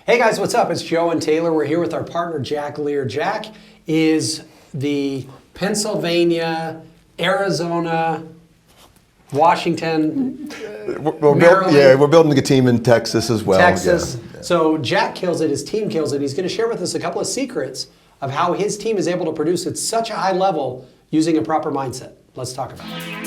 Hey guys, what's up? It's Joe and Taylor. We're here with our partner, Jack Lehr. Jack is the Pennsylvania, Arizona, Washington, Maryland. We're building a team in Texas as well. Texas. Yeah. So Jack kills it, his team kills it. He's going to share with us a couple of secrets of how his team is able to produce at such a high level using a proper mindset. Let's talk about it.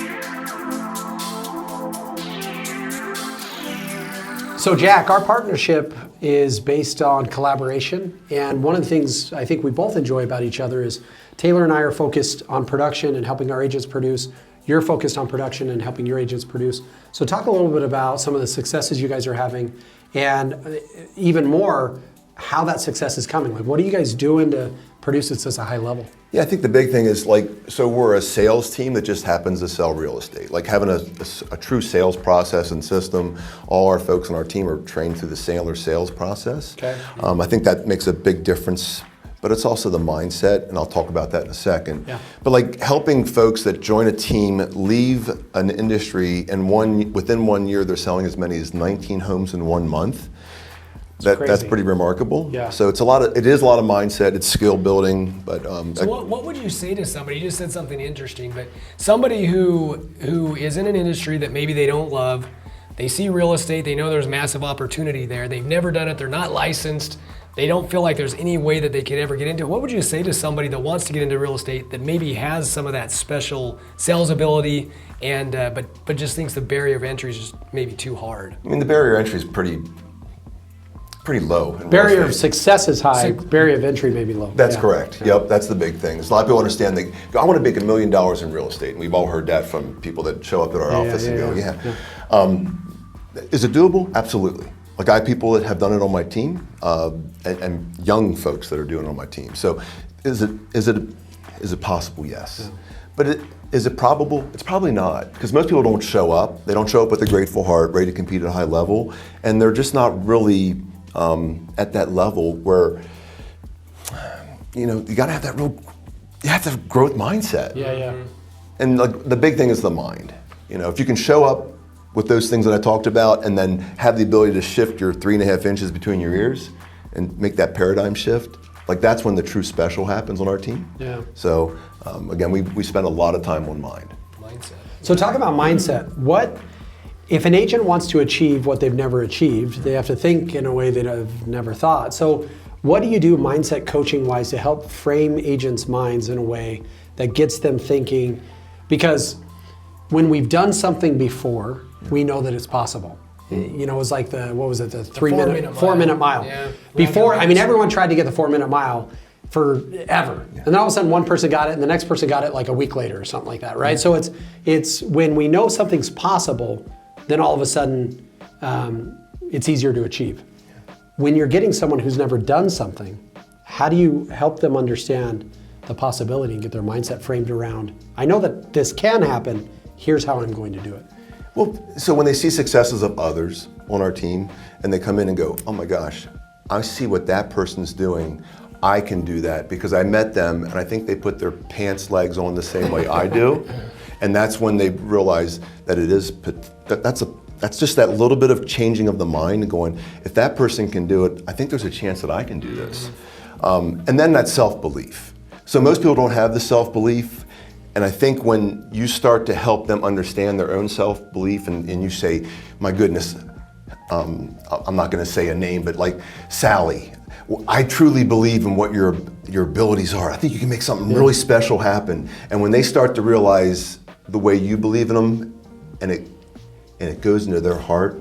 So Jack, our partnership is based on collaboration, and one of the things I think we both enjoy about each other is Taylor and I are focused on production and helping our agents produce. You're focused on production and helping your agents produce. So talk a little bit about some of the successes you guys are having, and even more, how that success is coming. Like, what are you guys doing to produce at such a high level? Yeah, I think the big thing is so we're a sales team that just happens to sell real estate. Like having a true sales process and system. All our folks on our team are trained through the sales process. Okay. I think that makes a big difference, but it's also the mindset, and I'll talk about that in a second. Yeah. But like helping folks that join a team leave an industry and within 1 year they're selling as many as 19 homes in 1 month. That's pretty remarkable. Yeah. So it is a lot of mindset, it's skill building, but so what would you say to somebody? You just said something interesting, but somebody who is in an industry that maybe they don't love, they see real estate, they know there's massive opportunity there, they've never done it, they're not licensed, they don't feel like there's any way that they could ever get into it. What would you say to somebody that wants to get into real estate that maybe has some of that special sales ability and but just thinks the barrier of entry is just maybe too hard? I mean, the barrier to entry is pretty low. Barrier of success is high, barrier of entry may be low. That's correct. Yeah. Yep, that's the big thing. A lot of people understand that I want to make $1 million in real estate, and we've all heard that from people that show up at our office and go, Is it doable? Absolutely. Like I have people that have done it on my team, and young folks that are doing it on my team. So, is it possible? Yes. Yeah. But is it probable? It's probably not, because most people don't show up. They don't show up with a grateful heart, ready to compete at a high level, and they're just not really at that level where, you got to have that you have to have growth mindset. Yeah. And like the big thing is the mind. If you can show up with those things that I talked about and then have the ability to shift your 3.5 inches between your ears and make that paradigm shift, like that's when the true special happens on our team. Yeah. So again, we spend a lot of time on mindset. So talk about mindset. What if an agent wants to achieve what they've never achieved? They have to think in a way that I've never thought. So what do you do mindset coaching wise to help frame agents' minds in a way that gets them thinking? Because when we've done something before, we know that it's possible. It was like the 4 minute mile. Yeah. Before, everyone tried to get the 4 minute mile forever. Yeah. And then all of a sudden one person got it and the next person got it like a week later or something like that, right? So it's when we know something's possible, then all of a sudden it's easier to achieve. When you're getting someone who's never done something, how do you help them understand the possibility and get their mindset framed around, I know that this can happen, here's how I'm going to do it? Well, so when they see successes of others on our team and they come in and go, oh my gosh, I see what that person's doing, I can do that because I met them and I think they put their pants legs on the same way I do. And that's when they realize that that's just that little bit of changing of the mind and going, if that person can do it, I think there's a chance that I can do this. And then that self-belief. So most people don't have the self-belief. And I think when you start to help them understand their own self-belief and you say, my goodness, I'm not gonna say a name, but like Sally, I truly believe in what your abilities are. I think you can make something really special happen. And when they start to realize the way you believe in them and it goes into their heart,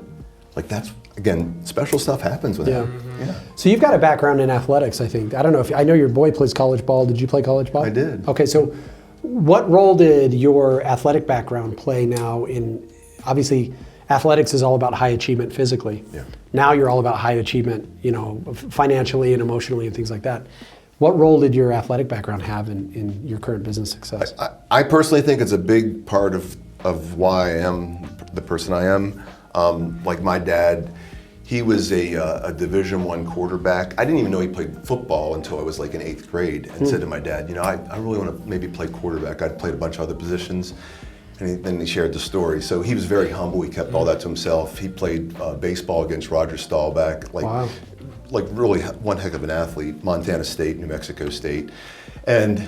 like that's, again, special stuff happens with them. Yeah. So you've got a background in athletics, I think. I don't know I know your boy plays college ball. Did you play college ball? I did. Okay, so what role did your athletic background play now in, obviously, athletics is all about high achievement physically. Yeah. Now you're all about high achievement, financially and emotionally and things like that. What role did your athletic background have in your current business success? I personally think it's a big part of why I am the person I am. Like my dad, he was a Division I quarterback. I didn't even know he played football until I was like in 8th grade and said to my dad, I really want to maybe play quarterback. I'd played a bunch of other positions. And then he shared the story. So he was very humble. He kept all that to himself. He played baseball against Roger Staubach. Wow. like really one heck of an athlete, Montana State, New Mexico State. And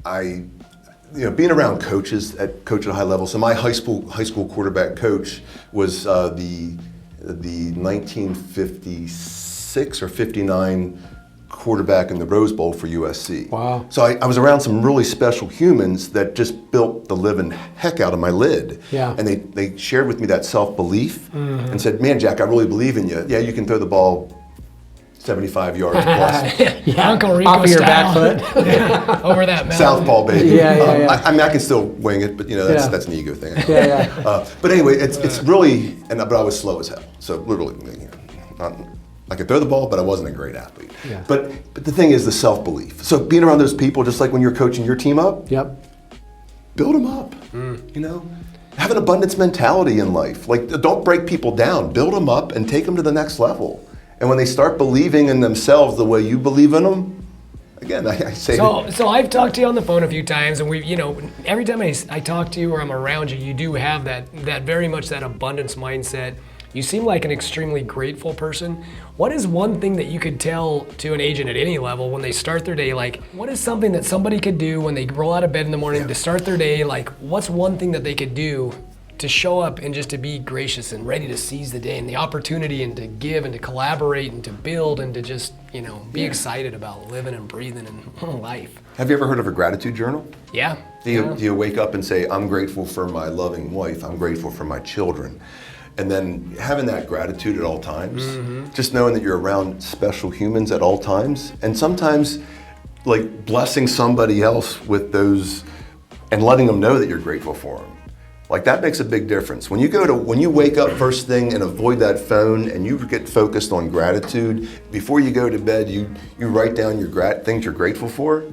being around coaches at a high level. So my high school quarterback coach was the 1956 or 59 quarterback in the Rose Bowl for USC. Wow. So I was around some really special humans that just built the living heck out of my lid. Yeah. And they shared with me that self-belief and said, man, Jack, I really believe in you. Yeah, you can throw the ball 75 yards plus. Yeah, Uncle Rico Off of your style. back foot. Yeah, over that mountain. Southpaw, baby. Yeah. I mean, I can still wing it, but that's an ego thing. Yeah. But anyway, it's really, but I was slow as hell. So literally, I could throw the ball, but I wasn't a great athlete. Yeah. But the thing is the self-belief. So being around those people, just like when you're coaching your team up, Yep. build them up. Have an abundance mentality in life. Like, don't break people down. Build them up and take them to the next level. And when they start believing in themselves the way you believe in them, again, I say. So I've talked to you on the phone a few times, and every time I talk to you or I'm around you, you do have that very much that abundance mindset. You seem like an extremely grateful person. What is one thing that you could tell to an agent at any level when they start their day? Like, what is something that somebody could do when they roll out of bed in the morning to start their day? Like, what's one thing that they could do to show up and just to be gracious and ready to seize the day and the opportunity and to give and to collaborate and to build and to just, be excited about living and breathing and life? Have you ever heard of a gratitude journal? Yeah. Do you wake up and say, I'm grateful for my loving wife, I'm grateful for my children? And then having that gratitude at all times, just knowing that you're around special humans at all times, and sometimes like blessing somebody else with those and letting them know that you're grateful for them. Like that makes a big difference. When you wake up first thing and avoid that phone and you get focused on gratitude, before you go to bed, you write down your things you're grateful for,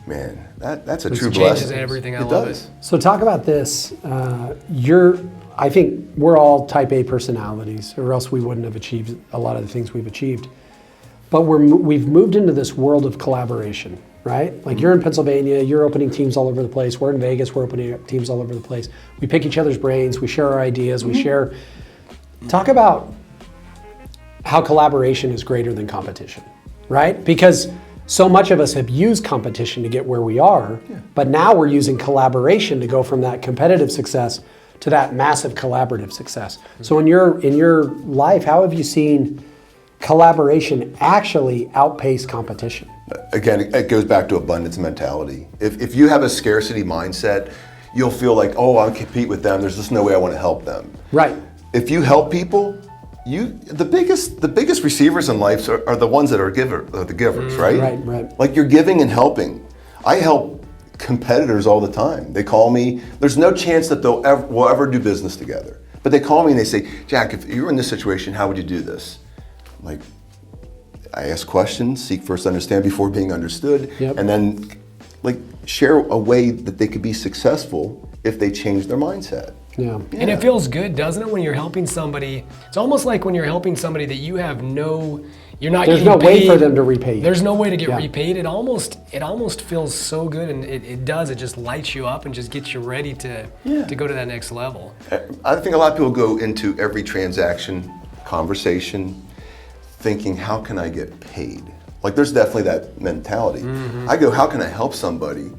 man, that's a true blessing. It changes everything. I It love does. it. So talk about this. I think we're all type A personalities, or else we wouldn't have achieved a lot of the things we've achieved. But we've moved into this world of collaboration, right? Like you're in Pennsylvania, you're opening teams all over the place. We're in Vegas, we're opening up teams all over the place. We pick each other's brains, we share our ideas, we share. Talk about how collaboration is greater than competition, right? Because so much of us have used competition to get where we are, but now we're using collaboration to go from that competitive success to that massive collaborative success. So in your life, how have you seen collaboration actually outpace competition? Again, it goes back to abundance mentality. If you have a scarcity mindset, you'll feel like, oh, I'll compete with them. There's just no way I want to help them. Right. If you help people, the biggest receivers in life are the ones that are the givers, right? Right. Like you're giving and helping. I help competitors all the time. They call me. There's no chance that we'll ever do business together. But they call me and they say, Jack, if you were in this situation, how would you do this? I'm like, I ask questions, seek first to understand before being understood, and then like share a way that they could be successful if they change their mindset. Yeah. And it feels good, doesn't it, when you're helping somebody? It's almost like when you're helping somebody that you're not There's getting no way paid. for them to repay you. There's no way to get repaid. It almost feels so good, and it does. It just lights you up and just gets you ready to go to that next level. I think a lot of people go into every transaction, conversation, thinking, how can I get paid? Like there's definitely that mentality. I go, how can I help somebody?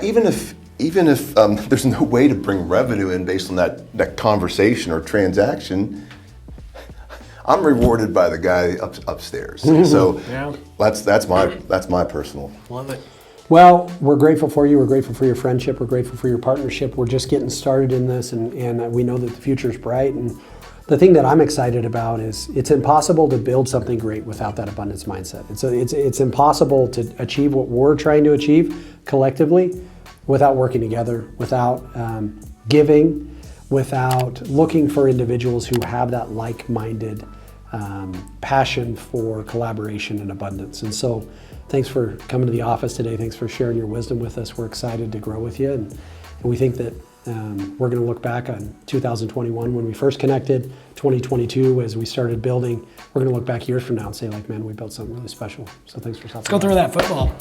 Even if there's no way to bring revenue in based on that conversation or transaction, I'm rewarded by the guy upstairs. So that's my personal. Love it. Well, we're grateful for you. We're grateful for your friendship. We're grateful for your partnership. We're just getting started in this, and we know that the future is bright. And the thing that I'm excited about is it's impossible to build something great without that abundance mindset. It's impossible to achieve what we're trying to achieve collectively without working together, without giving, without looking for individuals who have that like-minded passion for collaboration and abundance. And so thanks for coming to the office today. Thanks for sharing your wisdom with us. We're excited to grow with you. And we think that we're going to look back on 2021 when we first connected, 2022 as we started building. We're going to look back years from now and say, like, man, we built something really special. So thanks for stopping by. Let's go through that football.